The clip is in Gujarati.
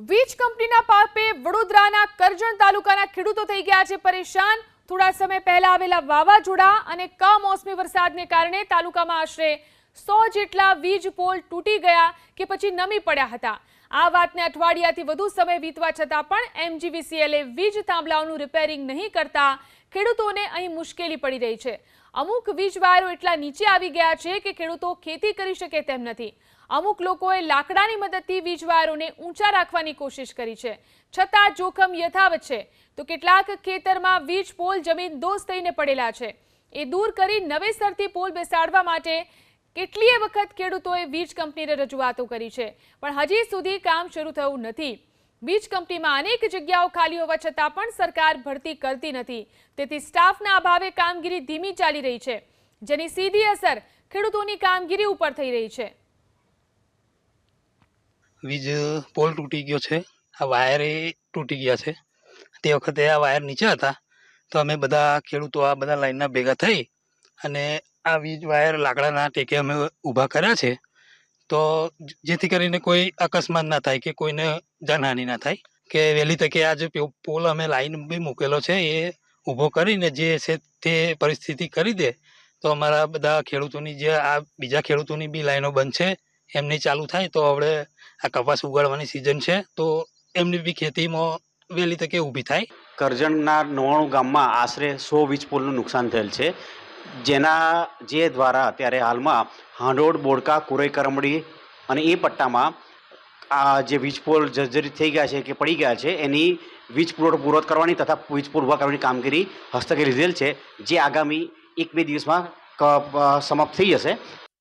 વીજ કંપનીના પાપે વડોદરાના કરજણ તાલુકાના ખેડૂતો થઈ ગયા છે પરેશાન। થોડા સમય પહેલા આવેલા વાવાઝોડા અને કમોસમી વરસાદને કારણે તાલુકામાં આશરે 100 જેટલા વીજ પોલ તૂટી ગયા કે પછી નમી પડ્યા હતા। આ વાતને અઠવાડિયાથી વધુ સમય વીતવા છતાં પણ એમજીવીસીએલે વીજ થાંભલાઓનું રિપેરિંગ નહીં કરતા ખેડૂતોને અહીં મુશ્કેલી પડી રહી છે। અમુક વીજ વાયરો એટલા નીચે આવી ગયા છે કે ખેડૂતો ખેતી કરી શકે તેમ નથી। અમુક લોકોએ લાકડાની મદદથી વીજ વાયરોને ઊંચા રાખવાની કોશિશ કરી છે, છતાં જોખમ યથાવત છે। તો કેટલાક ખેતરમાં વીજ પોલ જમીન દોસ્ત થઈને પડેલા છે, એ દૂર કરી નવેસરથી પોલ બેસાડવા માટે કેટલીય વખત ખેડૂતોએ વીજ કંપનીને રજૂઆતો કરી છે, પણ હજી સુધી કામ શરૂ થયું નથી। વીજ કંપનીમાં અનેક જગ્યાઓ ખાલી હોવા છતાં પણ સરકાર ભરતી કરતી નથી, તેથી સ્ટાફના અભાવે કામગીરી ધીમી ચાલી રહી છે, જેની સીધી અસર ખેડૂતોની કામગીરી ઉપર થઈ રહી છે। વીજ પોલ તૂટી ગયો છે, આ વાયર તૂટી ગયા છે। તે વખતે આ વાયર નીચે હતા તો અમે બધા ખેડૂતો આ બધા લાઈનના ભેગા થઈ અને આ વીજ વાયર લાકડાના ટેકે અમે ઊભા કર્યા છે, તો જેથી કરીને કોઈ અકસ્માત ના થાય કે કોઈને જાનહાનિ ના થાય, કે વહેલી તકે આ જે પોલ અમે લાઈન બી મૂકેલો છે એ ઊભો કરીને જે છે તે પરિસ્થિતિ કરી દે તો અમારા બધા ખેડૂતોની જે આ બીજા ખેડૂતોની બી લાઈનો બંધ છે એમની ચાલુ થાય તો હવે આ કપાસ ઉગાડવાની સિઝન છે તો એમની બી ખેતીમાં વહેલી તકે ઊભી થાય। કરજણના 99 ગામમાં આશરે 100 વીજ પોલનું નુકસાન થયેલ છે, જે દ્વારા અત્યારે હાલમાં હાંડોળ, બોડકા, કુરઈ, કરમડી અને એ પટ્ટામાં આ જે વીજ પોલ જર્જરિત થઈ ગયા છે કે પડી ગયા છે એની વીજ પુરવઠો પૂરો કરવાની તથા વીજ પુલ ઊભા કરવાની કામગીરી હસ્તકે લીધેલ છે, જે આગામી 1-2 દિવસમાં સમાપ્ત થઈ જશે।